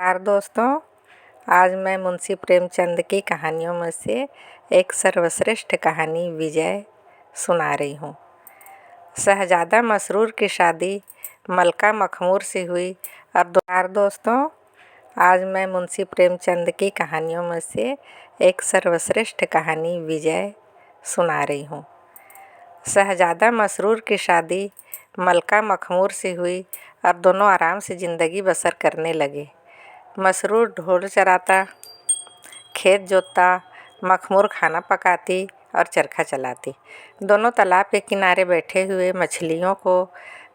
नमस्कार दोस्तों। आज मैं मुंशी प्रेमचंद की कहानियों में से एक सर्वश्रेष्ठ कहानी विजय सुना रही हूँ। शहजादा मसरूर की शादी मलका मखमूर से हुई। और दोस्तों, आज मैं मुंशी प्रेमचंद की कहानियों में से एक सर्वश्रेष्ठ कहानी विजय सुना रही हूँ। शहजादा मसरूर की शादी मलका मखमूर से हुई और दोनों आराम से ज़िंदगी बसर करने लगे। मसरूर ढोर चराता, खेत जोतता, मखमूर खाना पकाती और चरखा चलाती। दोनों तालाब के किनारे बैठे हुए मछलियों को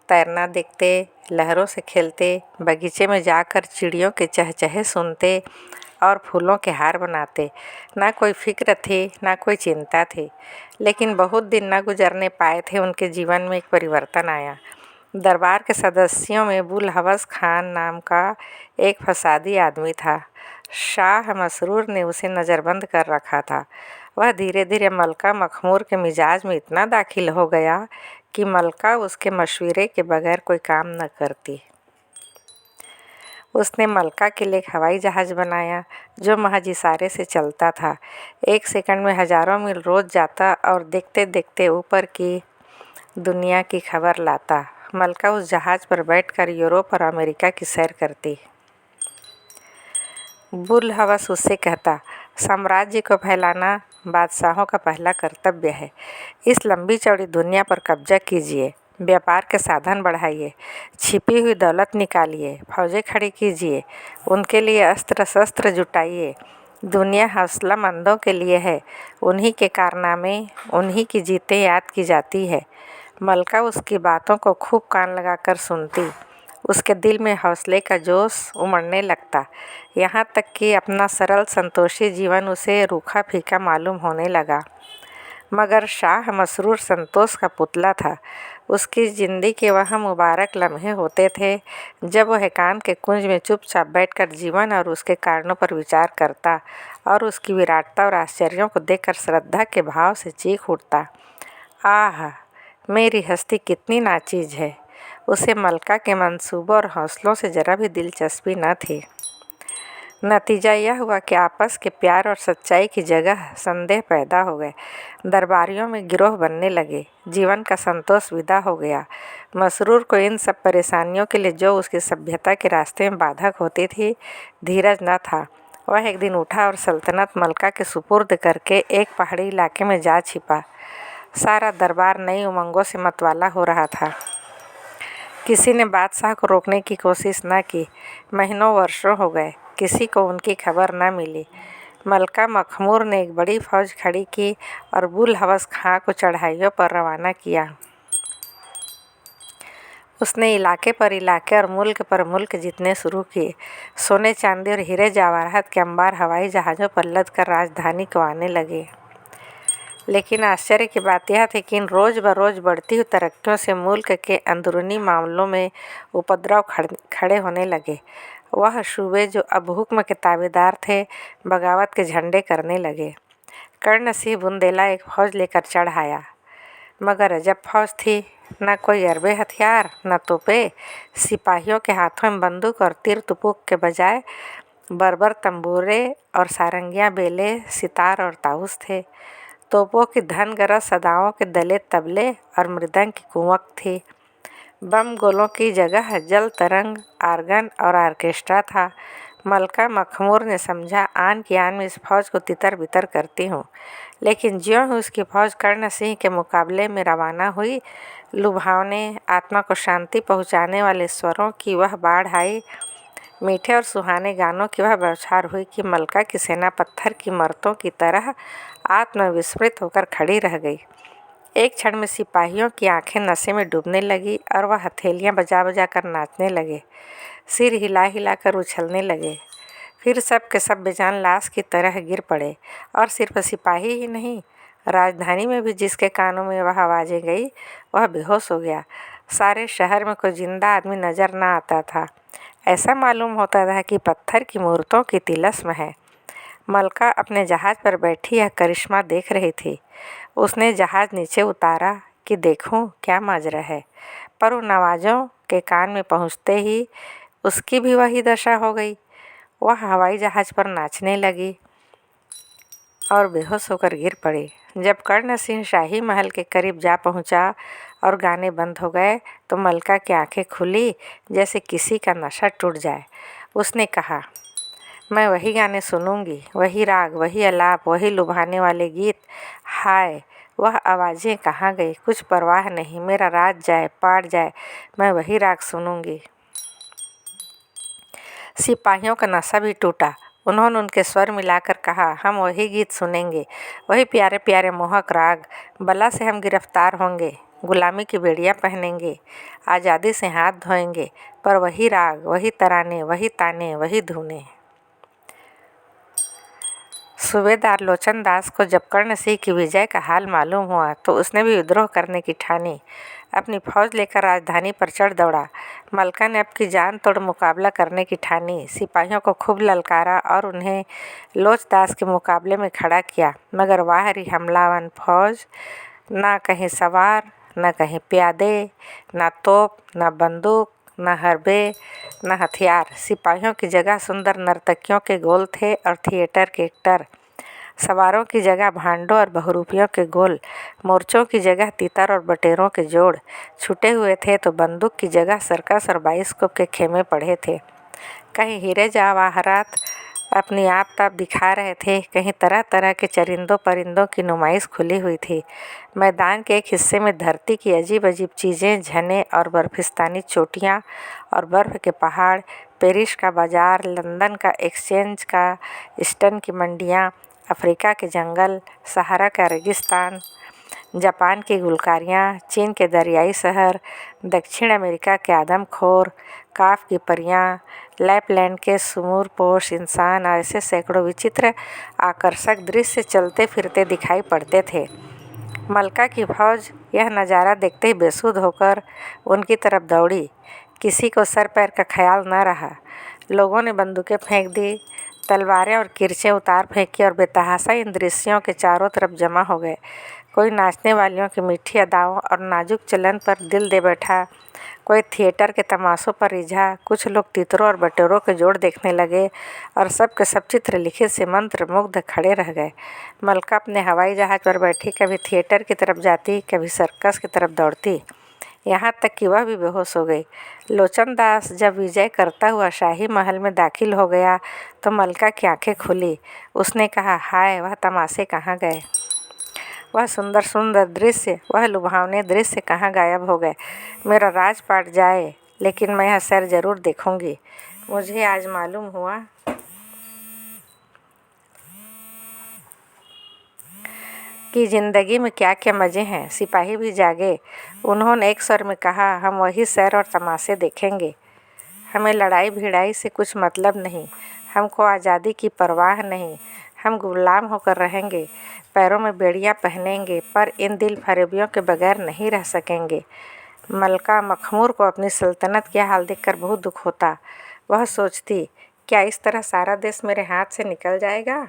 तैरना देखते, लहरों से खेलते, बगीचे में जाकर चिड़ियों के चहचहे सुनते और फूलों के हार बनाते। ना कोई फिक्र थी, ना कोई चिंता थी। लेकिन बहुत दिन न गुजरने पाए थे, उनके जीवन में एक परिवर्तन आया। दरबार के सदस्यों में बुलहवस खान नाम का एक फसादी आदमी था। शाह मसरूर ने उसे नज़रबंद कर रखा था। वह धीरे धीरे मलका मखमूर के मिजाज में इतना दाखिल हो गया कि मलका उसके मशवरे के बगैर कोई काम न करती। उसने मलका के लिए एक हवाई जहाज़ बनाया जो महज इशारे से चलता था। 1 सेकंड में हज़ारों मील रोज जाता और देखते देखते ऊपर की दुनिया की खबर लाता। मलका उस जहाज़ पर बैठकर यूरोप और अमेरिका की सैर करती। बुलहवस उससे कहता, साम्राज्य को फैलाना बादशाहों का पहला कर्तव्य है। इस लंबी चौड़ी दुनिया पर कब्जा कीजिए, व्यापार के साधन बढ़ाइए, छिपी हुई दौलत निकालिए, फौजें खड़ी कीजिए, उनके लिए अस्त्र शस्त्र जुटाइए। दुनिया हौसलामंदों के लिए है, उन्हीं के कारनामे, उन्हीं की जीतें याद की जाती है। मलका उसकी बातों को खूब कान लगाकर सुनती। उसके दिल में हौसले का जोश उमड़ने लगता, यहाँ तक कि अपना सरल संतोषी जीवन उसे रूखा फीका मालूम होने लगा। मगर शाह मसरूर संतोष का पुतला था। उसकी ज़िंदगी के वह मुबारक लम्हे होते थे जब वह एकांत के कुंज में चुपचाप बैठकर जीवन और उसके कारणों पर विचार करता और उसकी विराटता और आश्चर्यों को देखकर श्रद्धा के भाव से चीख उठता, आह, मेरी हस्ती कितनी नाचीज है। उसे मलका के मंसूबों और हौसलों से जरा भी दिलचस्पी न थी। नतीजा यह हुआ कि आपस के प्यार और सच्चाई की जगह संदेह पैदा हो गए। दरबारियों में गिरोह बनने लगे। जीवन का संतोष विदा हो गया। मसरूर को इन सब परेशानियों के लिए जो उसकी सभ्यता के रास्ते में बाधक होती थी, धीरज न था। वह एक दिन उठा और सल्तनत मलका के सुपुर्द करके एक पहाड़ी इलाके में जा छिपा। सारा दरबार नई उमंगों से मतवाला हो रहा था। किसी ने बादशाह को रोकने की कोशिश न की। महीनों वर्षों हो गए, किसी को उनकी खबर न मिली। मलका मखमूर ने एक बड़ी फौज खड़ी की और बुलहवस खां को चढ़ाइयों पर रवाना किया। उसने इलाके पर इलाके और मुल्क पर मुल्क जीतने शुरू किए। सोने चांदी और हीरे जवाहरात के अंबार हवाई जहाज़ों पर लद कर राजधानी को आने लगे। लेकिन आश्चर्य की बात यह थी कि इन रोज़ बरोज़ बढ़ती हुई तरक्कियों से मुल्क के अंदरूनी मामलों में उपद्रव खड़े होने लगे। वह सूबे जो अब हुक्म के ताबेदार थे, बगावत के झंडे करने लगे। कर्ण सिंह बुंदेला एक फ़ौज लेकर चढ़ आया, मगर अजब फ़ौज थी। न कोई अरबे हथियार, न तोपें। सिपाहियों के हाथों में बंदूक और तीर तुपुक के बजाय बर्बर तंबूरे और सारंगियाँ, बेले, सितार और ताउस थे। तोपों की धन गरज सदाओं के दले तबले और मृदंग की कुंवक थी। बम गोलों की जगह जल तरंग, आर्गन और ऑर्केस्ट्रा था। मलका मखमूर ने समझा, आन की आन में इस फौज को तितर बितर करती हूँ। लेकिन ज्यों ही उसकी फौज कर्ण सिंह के मुकाबले में रवाना हुई, लुभावने, आत्मा को शांति पहुँचाने वाले स्वरों की वह बाढ़ आई, मीठे और सुहाने गानों की वह बौछार हुई कि मलका की सेना पत्थर की इमारतों की तरह आत्मविस्मृत होकर खड़ी रह गई। एक क्षण में सिपाहियों की आंखें नशे में डूबने लगी और वह हथेलियां बजा बजा कर नाचने लगे, सिर हिला हिला कर उछलने लगे। फिर सब के सब बेजान लाश की तरह गिर पड़े। और सिर्फ सिपाही ही नहीं, राजधानी में भी जिसके कानों में वह आवाज़ें गई, वह बेहोश हो गया। सारे शहर में कोई जिंदा आदमी नज़र न आता था। ऐसा मालूम होता था कि पत्थर की मूर्तों की तिलस्म है। मलका अपने जहाज़ पर बैठी यह करिश्मा देख रही थी। उसने जहाज़ नीचे उतारा कि देखूं क्या माजरा है, पर उन आवाज़ों के कान में पहुँचते ही उसकी भी वही दशा हो गई। वह हवाई जहाज़ पर नाचने लगी और बेहोश होकर गिर पड़ी। जब कर्ण सिंह शाही महल के करीब जा पहुंचा और गाने बंद हो गए तो मलका की आंखें खुली जैसे किसी का नशा टूट जाए। उसने कहा, मैं वही गाने सुनूंगी, वही राग, वही आलाप, वही लुभाने वाले गीत। हाय, वह आवाज़ें कहाँ गई? कुछ परवाह नहीं, मेरा राज जाए पाट जाए, मैं वही राग सुनूंगी। सिपाहियों का नशा भी टूटा। उन्होंने उनके स्वर मिलाकर कहा, हम वही गीत सुनेंगे, वही प्यारे प्यारे मोहक राग। बला से हम गिरफ्तार होंगे, गुलामी की बेड़ियाँ पहनेंगे, आज़ादी से हाथ धोएंगे, पर वही राग, वही तराने, वही ताने, वही धुनें। सूबेदार लोचन दास को जब कर्ण सिंह की विजय का हाल मालूम हुआ तो उसने भी विद्रोह करने की ठानी। अपनी फौज लेकर राजधानी पर चढ़ दौड़ा। मलका ने अब की जान तोड़ मुकाबला करने की ठानी। सिपाहियों को खूब ललकारा और उन्हें लोचदास के मुकाबले में खड़ा किया, मगर वाह हमलावन फौज, ना कहीं सवार, न कहीं प्यादे, न तोप, न बंदूक, न हरबे, न हथियार। सिपाहियों की जगह सुंदर नर्तकियों के गोल थे और थिएटर के एक्टर। सवारों की जगह भांडों और बहुरूपियों के गोल, मोर्चों की जगह तीतर और बटेरों के जोड़ छुटे हुए थे तो बंदूक की जगह सर्कस और बाइस्कोप के खेमे पड़े थे। कहीं हीरे जवाहरात अपनी आप ताप दिखा रहे थे, कहीं तरह तरह के चरिंदों परिंदों की नुमाइश खुली हुई थी। मैदान के एक हिस्से में धरती की अजीब अजीब चीज़ें, झरने और बर्फिस्तानी चोटियाँ और बर्फ़ के पहाड़, पेरिस का बाज़ार, लंदन का एक्सचेंज का स्टन की मंडियाँ, अफ्रीका के जंगल, सहारा का रेगिस्तान, जापान की गुलकारियाँ, चीन के दरियाई शहर, दक्षिण अमेरिका के आदमखोर, काफ की परियाँ, लैपलैंड के सुमूरपोश इंसान, ऐसे सैकड़ों विचित्र आकर्षक दृश्य चलते फिरते दिखाई पड़ते थे। मलका की फौज यह नज़ारा देखते ही बेसुध होकर उनकी तरफ दौड़ी। किसी को सर पैर का ख्याल न रहा। लोगों ने बंदूकें फेंक दी, तलवारें और किरचें उतार फेंकी और बेतहाशा इन दृश्यों के चारों तरफ जमा हो गए। कोई नाचने वालियों की मीठी अदाओं और नाजुक चलन पर दिल दे बैठा, कोई थिएटर के तमाशों पर रिझा। कुछ लोग तीतरों और बटेरों के जोड़ देखने लगे और सब के सब चित्र लिखित से मंत्र मुग्ध खड़े रह गए। मलका अपने हवाई जहाज़ पर बैठी कभी थिएटर की तरफ जाती, कभी सर्कस की तरफ दौड़ती, यहाँ तक कि वह भी बेहोश हो गई। लोचन दास जब विजय करता हुआ शाही महल में दाखिल हो गया तो मलका की आंखें खुली। उसने कहा, हाय, वह तमाशे कहाँ गए? वह सुंदर सुंदर दृश्य, वह लुभावने दृश्य कहाँ गायब हो गए? मेरा राज पाट जाए, लेकिन मैं यह सैर ज़रूर देखूंगी। मुझे आज मालूम हुआ कि ज़िंदगी में क्या क्या मज़े हैं। सिपाही भी जागे। उन्होंने एक स्वर में कहा, हम वही सैर और तमाशे देखेंगे। हमें लड़ाई भिड़ाई से कुछ मतलब नहीं, हमको आज़ादी की परवाह नहीं। हम गुलाम होकर रहेंगे, पैरों में बेड़ियाँ पहनेंगे, पर इन दिल फरेबियों के बगैर नहीं रह सकेंगे। मलका मखमूर को अपनी सल्तनत का हाल देखकर बहुत दुख होता। वह सोचती, क्या इस तरह सारा देश मेरे हाथ से निकल जाएगा?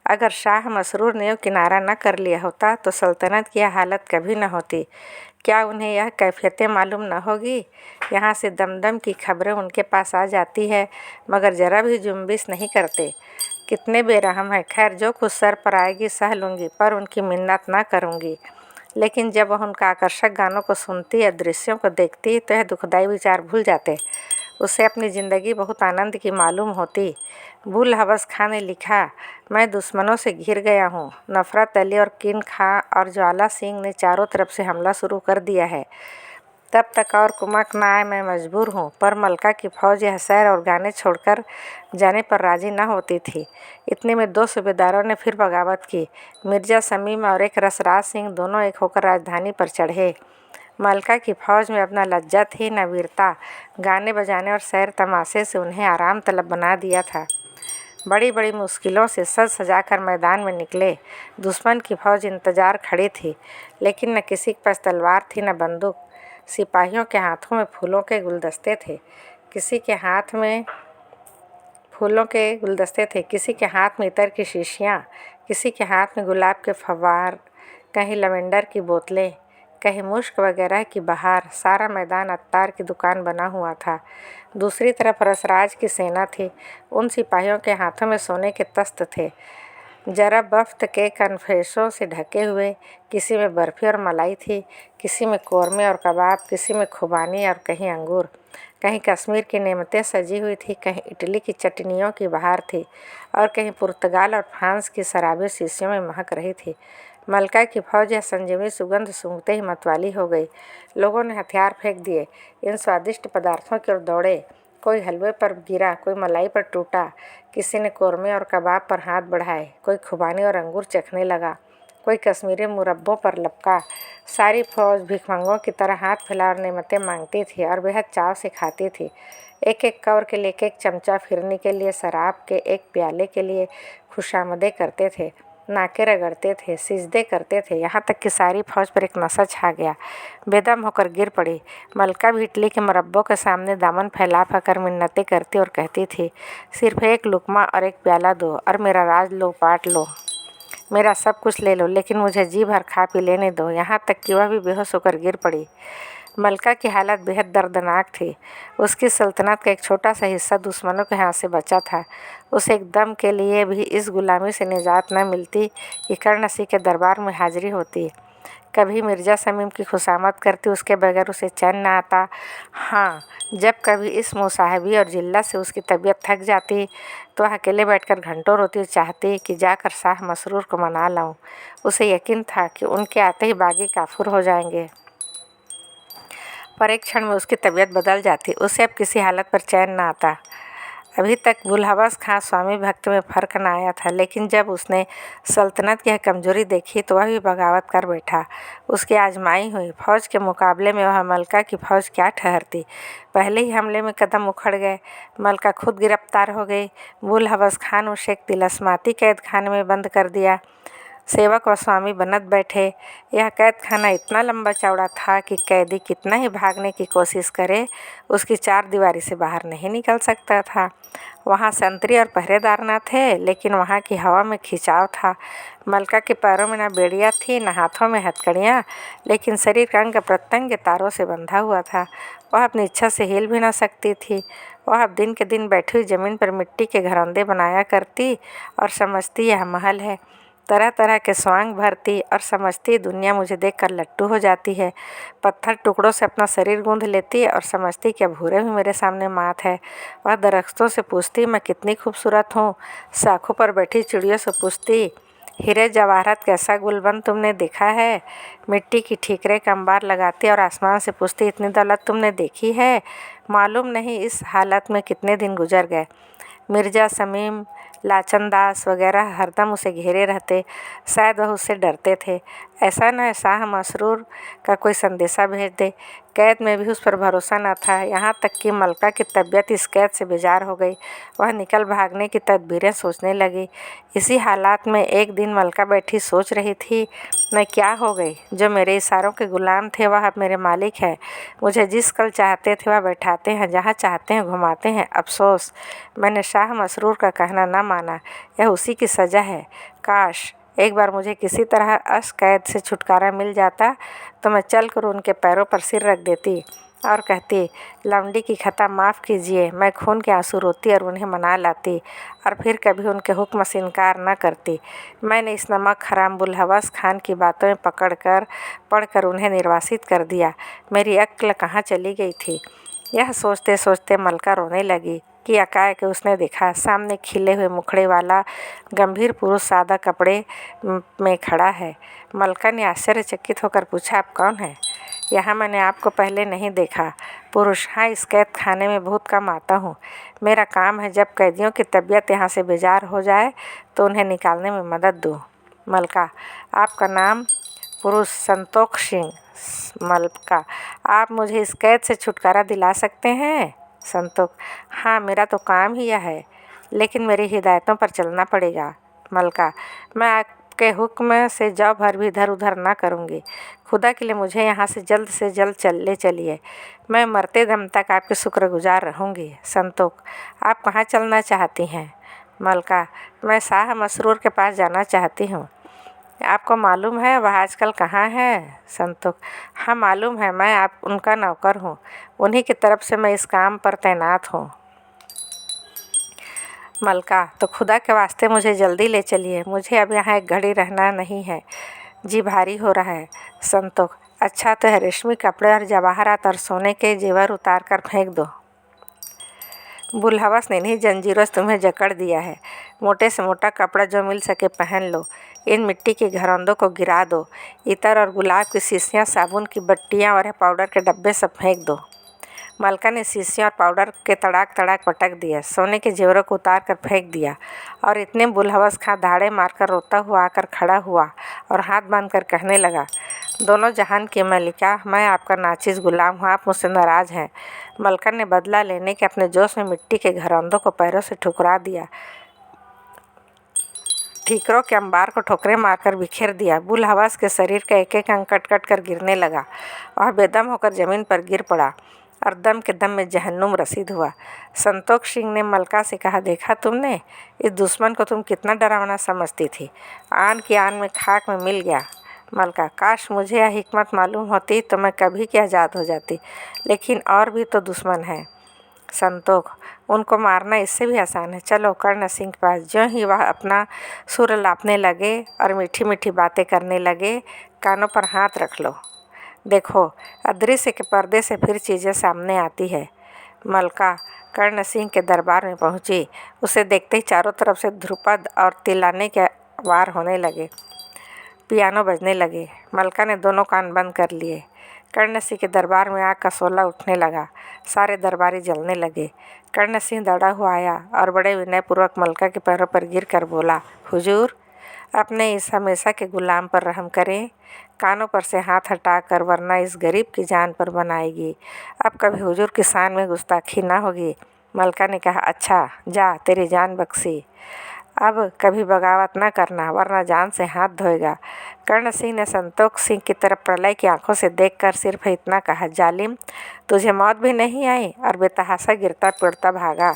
अगर शाह मसरूर ने किनारा न कर लिया होता तो सल्तनत की हालत कभी न होती। क्या उन्हें यह कैफियतें मालूम न होगी? यहाँ से दमदम की खबरें उनके पास आ जाती है, मगर ज़रा भी जुम्बिश नहीं करते। कितने बेरहम हैं। खैर, जो कुछ सर पर आएगी सह लूँगी, पर उनकी मिन्नत ना करूँगी। लेकिन जब वह उनका आकर्षक गानों को सुनती या दृश्यों को देखती तो यह दुखदायी विचार भूल जाते। उसे अपनी ज़िंदगी बहुत आनंद की मालूम होती। बुल हवस खां ने लिखा, मैं दुश्मनों से घिर गया हूँ। नफ़रत अली और किन खां और ज्वाला सिंह ने चारों तरफ से हमला शुरू कर दिया है। तब तक और कुमक न आए, मैं मजबूर हूँ। पर मलका की फौज यह सैर और गाने छोड़कर जाने पर राजी न होती थी। इतने में 2 सूबेदारों ने फिर बगावत की। मिर्ज़ा शमीम और एक रसराज सिंह दोनों एक होकर राजधानी पर चढ़े। मलका की फौज में अब न लज्जा थी न वीरता। गाने बजाने और सैर तमाशे से उन्हें आराम तलब बना दिया था। बड़ी बड़ी मुश्किलों से सज सजाकर मैदान में निकले। दुश्मन की फौज इंतजार खड़ी थी, लेकिन न किसी के पास तलवार थी न बंदूक। सिपाहियों के हाथों में फूलों के गुलदस्ते थे, किसी के हाथ में इत्र की शीशियाँ, किसी के हाथ में गुलाब के फव्वार, कहीं लवेंडर की बोतलें, कहीं मुश्क वगैरह की बहार। सारा मैदान अत्तार की दुकान बना हुआ था। दूसरी तरफ रसराज की सेना थी। उन सिपाहियों के हाथों में सोने के तख्त थे, जरा बफ्त के कन्फेसों से ढके हुए। किसी में बर्फ़ी और मलाई थी, किसी में कौरमे और कबाब, किसी में खुबानी और कहीं अंगूर। कहीं कश्मीर की नेमतें सजी हुई थी, कहीं इटली की चटनियों की बहार थी और कहीं पुर्तगाल और फ्रांस की शराबें शीशियों में महक रही थी। मलका की फौज यह संजीवनी सुगंध सूंघते ही मतवाली हो गई। लोगों ने हथियार फेंक दिए, इन स्वादिष्ट पदार्थों की ओर दौड़े। कोई हलवे पर गिरा, कोई मलाई पर टूटा, किसी ने कौरमे और कबाब पर हाथ बढ़ाए, कोई खुबानी और अंगूर चखने लगा, कोई कश्मीरी मुरब्बों पर लपका। सारी फौज भिखमंगों की तरह हाथ फैला और नेमतें मांगती थी और बेहद चाव से खाती थी। एक एक कौर के लिए एक एक चमचा, फिरनी के लिए, शराब के एक प्याले के लिए खुशामदें करते थे, नाके रगड़ते थे, सिजदे करते थे। यहाँ तक कि सारी फौज पर एक नशा छा गया। बेदम होकर गिर पड़ी। मलका भी इटली के मुरब्बों के सामने दामन फैला कर मिन्नतें करती और कहती थी, सिर्फ एक लुकमा और एक प्याला दो और मेरा राज लो, पाट लो, मेरा सब कुछ ले लो, लेकिन मुझे जी भर खा पी लेने दो। यहाँ तक कि वह भी बेहोश होकर गिर पड़ी। मलका की हालत बेहद दर्दनाक थी। उसकी सल्तनत का एक छोटा सा हिस्सा दुश्मनों के हाथ से बचा था। उसे एक दम के लिए भी इस गुलामी से निजात न मिलती कि कर्णसी के दरबार में हाजिरी होती। कभी मिर्ज़ा समीम की खुशामद करती, उसके बगैर उसे चैन न आता। हाँ, जब कभी इस मुसाहबी और जिल्ला से उसकी तबीयत थक जाती तो वह अकेले बैठकर घंटों रोती और चाहती कि जाकर शाह मसरूर को मना लाऊं। उसे यकीन था कि उनके आते ही बागी काफूर हो जाएंगे, पर एक क्षण में उसकी तबीयत बदल जाती। उसे अब किसी हालत पर चैन न आता। अभी तक बुलहवस खां स्वामी भक्त में फ़र्क न आया था, लेकिन जब उसने सल्तनत की यह कमज़ोरी देखी तो वह भी बगावत कर बैठा। उसकी आजमाई हुई। फ़ौज के मुकाबले में वह मलका की फ़ौज क्या ठहरती। पहले ही हमले में कदम उखड़ गए। मलका खुद गिरफ्तार हो गई। बुलहवस खान उसे एक तिलस्माती कैद खाने में बंद कर दिया। सेवक व स्वामी बनत बैठे। यह कैद खाना इतना लंबा चौड़ा था कि कैदी कितना ही भागने की कोशिश करे, उसकी चार दीवारी से बाहर नहीं निकल सकता था। वहाँ संतरी और पहरेदार न थे, लेकिन वहाँ की हवा में खिंचाव था। मलका के पैरों में न बेड़ियाँ थी, न हाथों में हथकड़ियाँ, लेकिन शरीर का अंग प्रत्यंग तारों से बंधा हुआ था। वह अपनी इच्छा से हिल भी न सकती थी। वह अब दिन के दिन बैठी हुई ज़मीन पर मिट्टी के घरौंदे बनाया करती और समझती यह महल है। तरह तरह के स्वांग भरती और समझती दुनिया मुझे देखकर लट्टू हो जाती है। पत्थर टुकड़ों से अपना शरीर गूंथ लेती और समझती कि अब भूरे भी मेरे सामने मात है। वह दरख्तों से पूछती मैं कितनी खूबसूरत हूँ। शाखों पर बैठी चिड़ियों से पूछती हीरे जवाहरात कैसा गुलबन तुमने देखा है। मिट्टी की ठीकरे का अंबार लगाती और आसमान से पूछती इतनी दौलत तुमने देखी है। मालूम नहीं इस हालत में कितने दिन गुजर गए। मिर्ज़ा समीम, लाचन दास वगैरह हरदम उसे घेरे रहते। शायद वह उससे डरते थे। ऐसा न शाह मसरूर का कोई संदेशा भेज दे। कैद में भी उस पर भरोसा न था। यहाँ तक कि मलका की तबीयत इस कैद से बेजार हो गई। वह निकल भागने की तदबीरें सोचने लगी। इसी हालात में एक दिन मलका बैठी सोच रही थी, मैं क्या हो गई। जो मेरे इशारों के गुलाम थे वह अब मेरे मालिक हैं। मुझे जिस कल चाहते थे वह बैठाते हैं, जहाँ चाहते हैं घुमाते हैं। अफसोस मैंने शाह मसरूर का कहना न माना। यह उसी की सज़ा है। काश एक बार मुझे किसी तरह अस कैद से छुटकारा मिल जाता तो मैं चल कर उनके पैरों पर सिर रख देती और कहती लौंडी की खता माफ़ कीजिए। मैं खून के आंसू रोती और उन्हें मना लाती और फिर कभी उनके हुक्म से इनकार न करती। मैंने इस नमक हराम बुलहवस खान की बातों में पढ़कर उन्हें निर्वासित कर दिया। मेरी अक्ल कहाँ चली गई थी। यह सोचते सोचते मलका रोने लगी कि एकाएक उसने देखा सामने खिले हुए मुखड़े वाला गंभीर पुरुष सादा कपड़े में खड़ा है। मलका ने आश्चर्यचकित होकर पूछा, आप कौन हैं? यहाँ मैंने आपको पहले नहीं देखा। पुरुष, हाँ, इस कैद खाने में बहुत कम आता हूँ। मेरा काम है जब कैदियों की तबीयत यहाँ से बेजार हो जाए तो उन्हें निकालने में मदद दूँ। मलका, आपका नाम? पुरुष, संतोष सिंह। मलका, आप मुझे इस कैद से छुटकारा दिला सकते हैं? संतोष, हाँ, मेरा तो काम ही यह है, लेकिन मेरी हिदायतों पर चलना पड़ेगा। मलका, मैं आपके हुक्म से जौ भर भी इधर उधर ना करूँगी। खुदा के लिए मुझे यहाँ से जल्द ले चलिए। मैं मरते दम तक आपके शुक्रगुजार रहूँगी। संतोष, आप कहाँ चलना चाहती हैं? मलका, मैं शाह मसरूर के पास जाना चाहती हूँ। आपको मालूम है वह आजकल कहाँ है? संतोष: हाँ मालूम है, मैं आप उनका नौकर हूँ, उन्हीं की तरफ से मैं इस काम पर तैनात हूँ। मलका: तो खुदा के वास्ते मुझे जल्दी ले चलिए, मुझे अब यहाँ एक घड़ी रहना नहीं है, जी भारी हो रहा है। संतोष: अच्छा तो है, रेशमी कपड़े और जवाहरात और सोने के जेवर उतार कर फेंक दो। बुलहवस ने इन्हीं जंजीरों से तुम्हें जकड़ दिया है, मोटे से मोटा कपड़ा जो मिल सके पहन लो, इन मिट्टी के घरौंदों को गिरा दो, इतर और गुलाब की शीशियाँ, साबुन की बट्टियाँ और पाउडर के डब्बे सब फेंक दो। मलका ने शीशियाँ और पाउडर के तड़ाक तड़ाक पटक दिया, सोने के जेवरों को उतार कर फेंक दिया और इतने बुलहवस खां धाड़े मारकर रोता हुआ आकर खड़ा हुआ और हाथ बांध कर कहने लगा, दोनों जहान की मलिका, मैं आपका नाचिस गुलाम हूँ, आप मुझसे नाराज़ हैं। मलका ने बदला लेने के अपने जोश में मिट्टी के घरौंदों को पैरों से ठुकरा दिया, ठीकरों के अंबार को ठोकरें मारकर बिखेर दिया। बुलहवस के शरीर का एक एक अंग कट कट कर गिरने लगा। वह बेदम होकर ज़मीन पर गिर पड़ा और दम के दम में जहन्नुम रसीद हुआ। संतोष सिंह ने मलका से कहा, देखा तुमने, इस दुश्मन को तुम कितना डरावना समझती थी, आन की आन में खाक में मिल गया। मलका: काश मुझे यह हिकमत मालूम होती तो मैं कभी की आज़ाद हो जाती, लेकिन और भी तो दुश्मन है। संतोष: उनको मारना इससे भी आसान है, चलो कर्ण सिंह के पास। ज्यों ही वह अपना सुर लापने लगे और मीठी मीठी बातें करने लगे, कानों पर हाथ रख लो, देखो अदृश्य के पर्दे से फिर चीज़ें सामने आती है। मलका कर्ण सिंह के दरबार में पहुंची। उसे देखते ही चारों तरफ से ध्रुपद और तिलाने के वार होने लगे, पियानो बजने लगे। मलका ने दोनों कान बंद कर लिए। कर्ण सिंह के दरबार में आग का शोला उठने लगा, सारे दरबारी जलने लगे। कर्ण सिंह दौड़ा हुआ आया और बड़े विनयपूर्वक मलका के पैरों पर गिर कर बोला, हुजूर, अपने इस हमेशा के गुलाम पर रहम करें, कानों पर से हाथ हटाकर, वरना इस गरीब की जान पर बनाएगी। अब कभी हुजूर की शान में गुस्ताखी ना होगी। मलका ने कहा, अच्छा जा, तेरी जान बख्शी, अब कभी बगावत न करना, वरना जान से हाथ धोएगा। कर्ण सिंह ने संतोष सिंह की तरफ प्रलय की आंखों से देखकर सिर्फ इतना कहा, जालिम, तुझे मौत भी नहीं आई और बेतहाशा गिरता पड़ता भागा।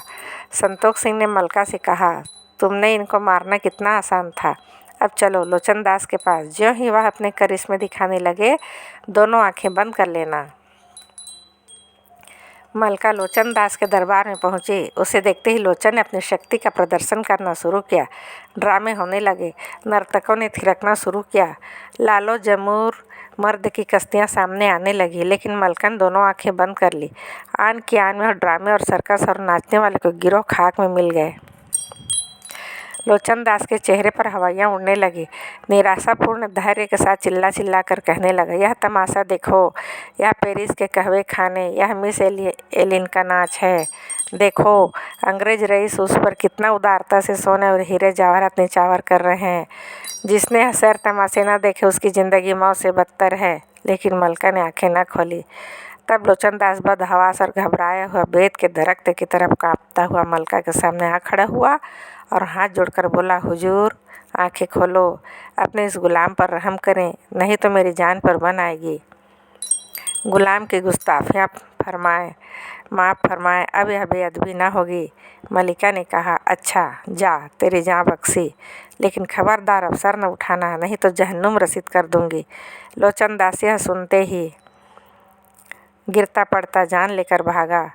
संतोष सिंह ने मलका से कहा, तुमने इनको मारना कितना आसान था, अब चलो लोचन दास के पास। ज्यों ही वह अपने करिश्मे दिखाने लगे, दोनों आंखें बंद कर लेना। मलका लोचन दास के दरबार में पहुंची। उसे देखते ही लोचन ने अपनी शक्ति का प्रदर्शन करना शुरू किया। ड्रामे होने लगे, नर्तकों ने थिरकना शुरू किया, लालो जमूर मर्द की कश्तियां सामने आने लगी, लेकिन मलका ने दोनों आंखें बंद कर ली। आन की आन में ड्रामे और सर्कस और नाचने वाले को गिरोह खाक में मिल गए। लोचन दास के चेहरे पर हवाइयाँ उड़ने लगी। निराशापूर्ण धैर्य के साथ चिल्ला चिल्ला कर कहने लगा, यह तमाशा देखो, यह पेरिस के कहवे खाने, यह मिस एलिन का नाच है। देखो अंग्रेज रईस उस पर कितना उदारता से सोने और हीरे जवाहरात निछावर कर रहे हैं। जिसने यह सैर तमाशे ना देखे उसकी ज़िंदगी मौत से बदतर है। लेकिन मलका ने आंखें न खोली। तब लोचन दास बदहवास और घबराया हुआ बेत के दरख्त की तरफ कांपता हुआ मलका के सामने आ खड़ा हुआ और हाथ जोड़कर बोला, हुजूर, आंखें खोलो, अपने इस गुलाम पर रहम करें, नहीं तो मेरी जान पर बन आएगी। गुलाम की गुस्ताखियाँ फरमाए, माफ़ फरमाए, अब यह बेअदबी ना होगी। मलिका ने कहा, अच्छा जा, तेरी जान बख्शी, लेकिन खबरदार अब सर न उठाना, नहीं तो जहन्नुम रसीद कर दूंगी। लोचन दास यह सुनते ही गिरता पड़ता जान लेकर भागा,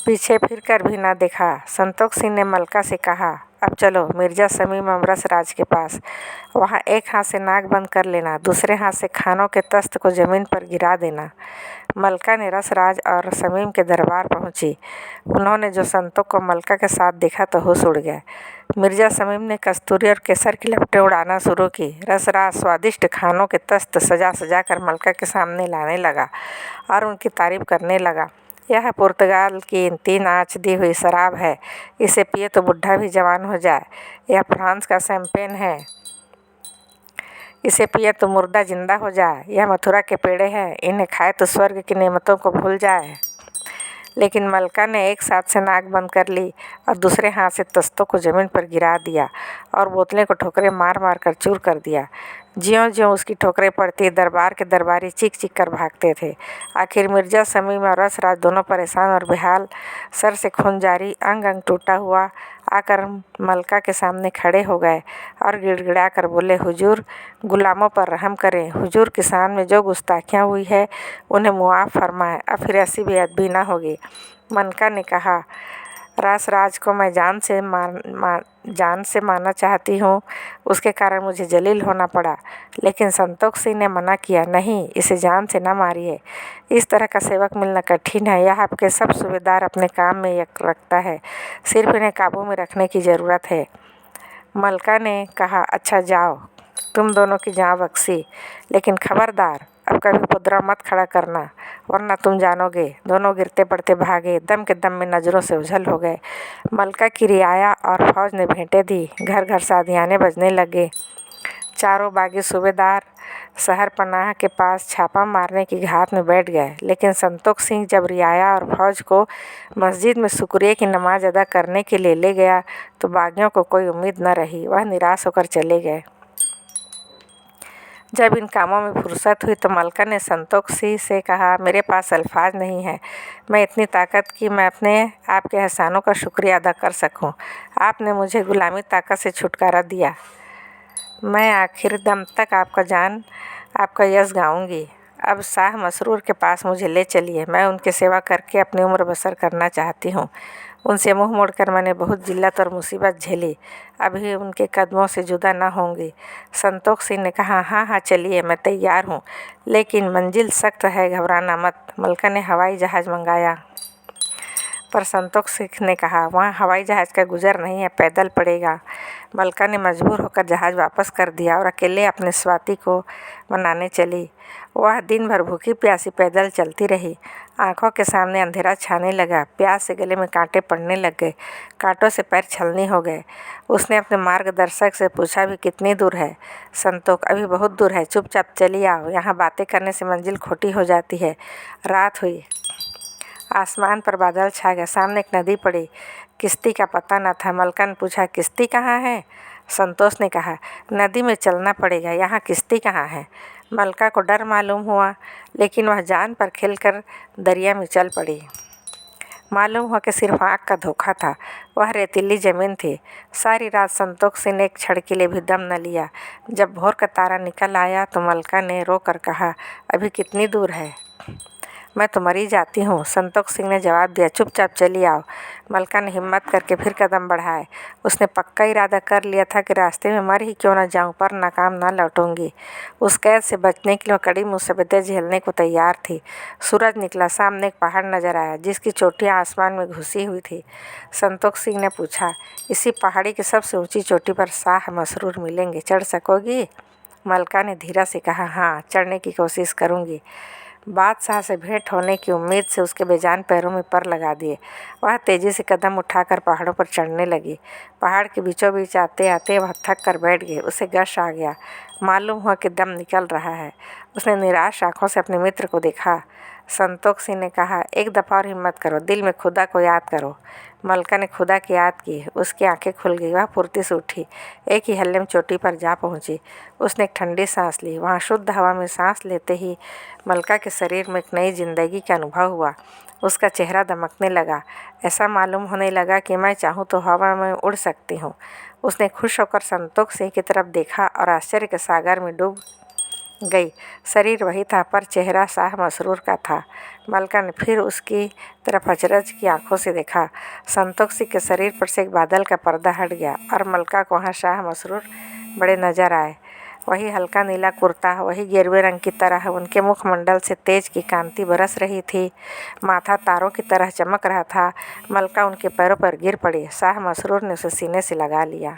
पीछे फिर कर भी ना देखा। संतोष सिंह ने मलका से कहा, अब चलो मिर्जा समीम अमरस राज के पास, वहाँ एक हाथ से नाक बंद कर लेना, दूसरे हाथ से खानों के तख्त को ज़मीन पर गिरा देना। मलका ने रसराज और समीम के दरबार पहुँची। उन्होंने जो संतोष को मलका के साथ देखा तो होश उड़ गया। मिर्जा समीम ने कस्तूरी और केसर की लपटें उड़ाना शुरू की। रसराज स्वादिष्ट खानों के तख्त सजा सजा कर मलका के सामने लाने लगा और उनकी तारीफ करने लगा। यह पुर्तगाल की 3 आँच दी हुई शराब है, इसे पिए तो बुढ़ा भी जवान हो जाए। यह फ्रांस का शैंपेन है, इसे पिए तो मुर्दा जिंदा हो जाए। यह मथुरा के पेड़े हैं, इन्हें खाए तो स्वर्ग की नेमतों को भूल जाए। लेकिन मलका ने एक हाथ से नाक बंद कर ली और दूसरे हाथ से तख्तों को ज़मीन पर गिरा दिया और बोतलें को ठोकरें मार मार कर चूर कर दिया। ज्यों ज्यों उसकी ठोकरें पड़ती, दरबार के दरबारी चीख चीख कर भागते थे। आखिर मिर्जा समीम और रसराज दोनों परेशान और बेहाल, सर से खून जारी, अंग अंग टूटा हुआ आकर मलका के सामने खड़े हो गए और गिड़गिड़ा कर बोले, हुजूर गुलामों पर रहम करें, हुजूर किसान में जो गुस्ताखियाँ हुई है उन्हें मुआफ़ फरमाएं, अब फिर ऐसी बेअदबी ना होगी। मलका ने कहा, राज को मैं जान से मारना चाहती हूँ, उसके कारण मुझे जलील होना पड़ा, लेकिन संतोष सिंह ने मना किया, नहीं, इसे जान से ना मारिए, इस तरह का सेवक मिलना कठिन है, यह आपके सब सूबेदार अपने काम में रखता है, सिर्फ इन्हें काबू में रखने की ज़रूरत है। मलका ने कहा, अच्छा जाओ, तुम दोनों की जान बख्शी, लेकिन खबरदार अब कभी उपद्रव मत खड़ा करना, वरना तुम जानोगे। दोनों गिरते पड़ते भागे, दम के दम में नज़रों से ओझल हो गए। मलका की रियाया और फौज ने भेंटें दी, घर घर सादियाने बजने लगे। चारों बागी सूबेदार शहर पनाह के पास छापा मारने की घात में बैठ गए, लेकिन संतोष सिंह जब रियाया और फौज को मस्जिद में शुक्रिया की नमाज अदा करने के लिए ले गया तो बागियों को कोई उम्मीद न रही, वह निराश होकर चले गए। जब इन कामों में फुर्सत हुई तो मलका ने संतोष सिंह से कहा, मेरे पास अल्फाज नहीं है, मैं इतनी ताकत कि मैं अपने आपके एहसानों का शुक्रिया अदा कर सकूं। आपने मुझे गुलामी ताकत से छुटकारा दिया, मैं आखिर दम तक आपका यश गाऊंगी। अब शाह मसरूर के पास मुझे ले चलिए, मैं उनकी सेवा करके अपनी उम्र बसर करना चाहती हूँ। उनसे मुंह मोड़कर मैंने बहुत जिल्लत और मुसीबत झेली, अभी उनके कदमों से जुदा ना होंगी। संतोष सिंह ने कहा, हाँ चलिए, मैं तैयार हूँ, लेकिन मंजिल सख्त है, घबराना मत। मलका ने हवाई जहाज़ मंगाया, पर संतोष सिंह ने कहा, वहाँ हवाई जहाज़ का गुजर नहीं है, पैदल पड़ेगा। मलका ने मजबूर होकर जहाज़ वापस कर दिया और अकेले अपने स्वाति को मनाने चली। वह दिन भर भूखी प्यासी पैदल चलती रही। आंखों के सामने अंधेरा छाने लगा, प्यास से गले में कांटे पड़ने लग गए, कांटों से पैर छलनी हो गए। उसने अपने मार्गदर्शक से पूछा, भी कितनी दूर है? संतोष, अभी बहुत दूर है, चुपचाप चली आओ, यहाँ बातें करने से मंजिल खोटी हो जाती है। रात हुई, आसमान पर बादल छा गया, सामने एक नदी पड़ी, किश्ती का पता न था। मलका ने पूछा, किश्ती कहाँ है? संतोष ने कहा, नदी में चलना पड़ेगा, यहाँ किश्ती कहाँ है? मलका को डर मालूम हुआ, लेकिन वह जान पर खेलकर दरिया में चल पड़ी। मालूम हुआ कि सिर्फ आँख का धोखा था, वह रेतीली ज़मीन थी। सारी रात संतोष सिंह ने एक क्षण के लिए भी दम न लिया। जब भोर का तारा निकल आया तो मलका ने रो कर कहा, अभी कितनी दूर है? मैं तो मरी जाती हूँ। संतोष सिंह ने जवाब दिया, चुपचाप चली आओ। मलका ने हिम्मत करके फिर कदम बढ़ाए। उसने पक्का इरादा कर लिया था कि रास्ते में मर ही क्यों न जाऊँ, पर नाकाम न लौटूंगी। उस कैद से बचने के लिए कड़ी मुसीबतें झेलने को तैयार थी। सूरज निकला, सामने एक पहाड़ नजर आया जिसकी चोटियाँ आसमान में घुसी हुई थी। संतोष सिंह ने पूछा, इसी पहाड़ी की सबसे ऊँची चोटी पर शाह मसरूर मिलेंगे, चढ़ सकोगी? मलका ने धीरे से कहा, हाँ, चढ़ने की कोशिश करूँगी। बादशाह से भेंट होने की उम्मीद से उसके बेजान पैरों में पर लगा दिए। वह तेज़ी से कदम उठाकर पहाड़ों पर चढ़ने लगी। पहाड़ के बीचों बीच आते आते वह थक कर बैठ गई। उसे गश आ गया, मालूम हुआ कि दम निकल रहा है। उसने निराश आँखों से अपने मित्र को देखा। संतोष सिंह ने कहा, एक दफ़ा और हिम्मत करो, दिल में खुदा को याद करो। मलका ने खुदा की याद की, उसकी आंखें खुल गई, वह फुर्ती से उठी, एक ही हल्ले में चोटी पर जा पहुंची। उसने एक ठंडी सांस ली। वहाँ शुद्ध हवा में सांस लेते ही मलका के शरीर में एक नई जिंदगी का अनुभव हुआ। उसका चेहरा दमकने लगा, ऐसा मालूम होने लगा कि मैं चाहूँ तो हवा में उड़ सकती हूँ। उसने खुश होकर संतोष सिंह की तरफ देखा और आश्चर्य के सागर में डूब गई। शरीर वही था, पर चेहरा शाह मसरूर का था। मलका ने फिर उसकी तरफ अचरज की आंखों से देखा। संतोष सिंह के शरीर पर से एक बादल का पर्दा हट गया और मलका को वहाँ शाह मसरूर बड़े नजर आए। वही हल्का नीला कुर्ता, वही गेरुए रंग की तरह उनके मुखमंडल से तेज की कांति बरस रही थी। माथा तारों की तरह चमक रहा था। मलका उनके पैरों पर गिर पड़ी। शाह मसरूर ने उसे सीने से लगा लिया।